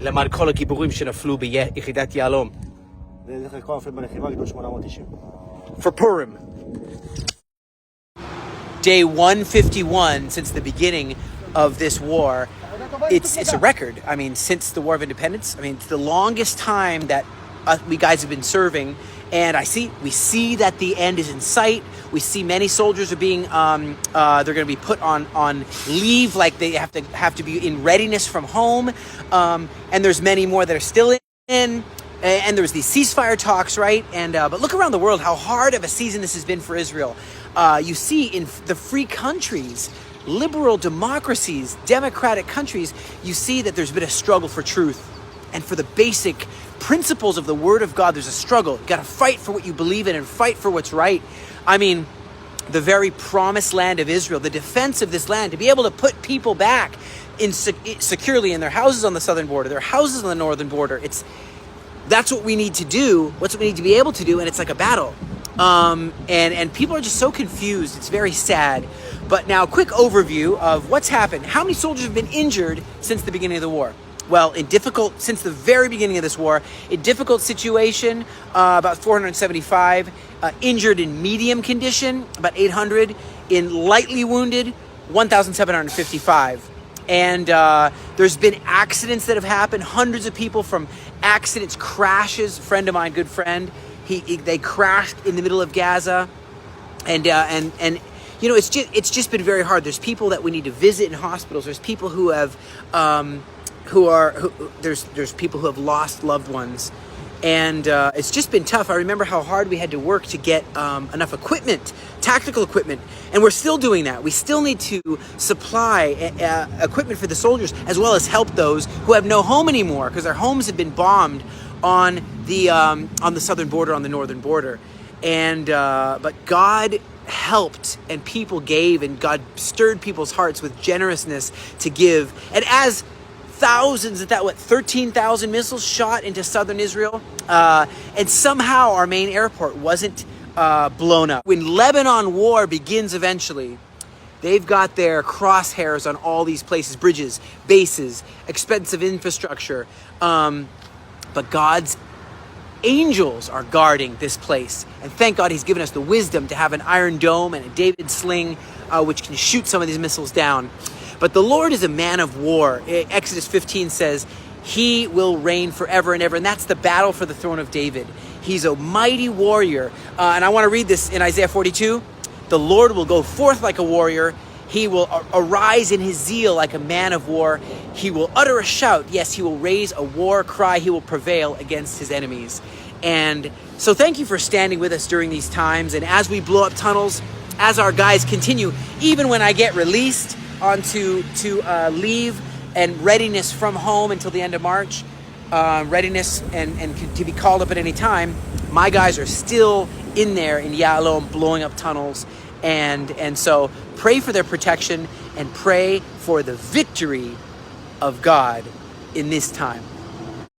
למען כל הגיבורים שנפלו ביחידת יהלום. לזכר כל הנופלים בלחימה, גדוד 890. For Purim. Day 151 since the beginning of this war. It's a record. I mean, since the War of Independence. I mean, it's the longest time that we guys have been serving. And we see that the end is in sight. We see many soldiers are being, they're going to be put on leave, like they have to be in readiness from home. And there's many more that are still in. And there's these ceasefire talks, right? And but look around the world, how hard of a season this has been for Israel. You see in the free countries, liberal democracies, democratic countries, you see that there's been a struggle for truth and for the basic principles of the Word of God. There's a struggle. You got to fight for what you believe in and fight for what's right. I mean, the very promised land of Israel, the defense of this land, to be able to put people back securely in their houses on the southern border, their houses on the northern border. That's what we need to do. What's what we need to be able to do, and it's like a battle. And people are just so confused. It's very sad. But now, quick overview of what's happened. How many soldiers have been injured since the beginning of the war? Well, since the very beginning of this war, in difficult situation, about 475, injured in medium condition, about 800, in lightly wounded, 1,755. And there's been accidents that have happened, hundreds of people from accidents, crashes. A friend of mine, good friend, they crashed in the middle of Gaza, and you know, it's just been very hard. There's people that we need to visit in hospitals. There's people who have there's people who have lost loved ones, and it's just been tough. I remember how hard we had to work to get enough equipment, tactical equipment, and we're still doing that. We still need to supply equipment for the soldiers, as well as help those who have no home anymore, because their homes have been bombed on the southern border, on the northern border. And but God helped, and people gave, and God stirred people's hearts with generousness to give. And as thousands, 13,000 missiles shot into southern Israel, and somehow our main airport wasn't blown up. When Lebanon war begins eventually, they've got their crosshairs on all these places, bridges, bases, expensive infrastructure. But God's angels are guarding this place. And thank God he's given us the wisdom to have an iron dome and a David sling, which can shoot some of these missiles down. But the Lord is a man of war. Exodus 15 says, he will reign forever and ever. And that's the battle for the throne of David. He's a mighty warrior. And I want to read this in Isaiah 42. The Lord will go forth like a warrior. He will arise in his zeal like a man of war. He will utter a shout. Yes, he will raise a war cry. He will prevail against his enemies. And so thank you for standing with us during these times. And as we blow up tunnels, as our guys continue, even when I get released onto leave and readiness from home until the end of March, readiness and to be called up at any time, my guys are still in there in Yahalom blowing up tunnels. And so pray for their protection and pray for the victory of God in this time.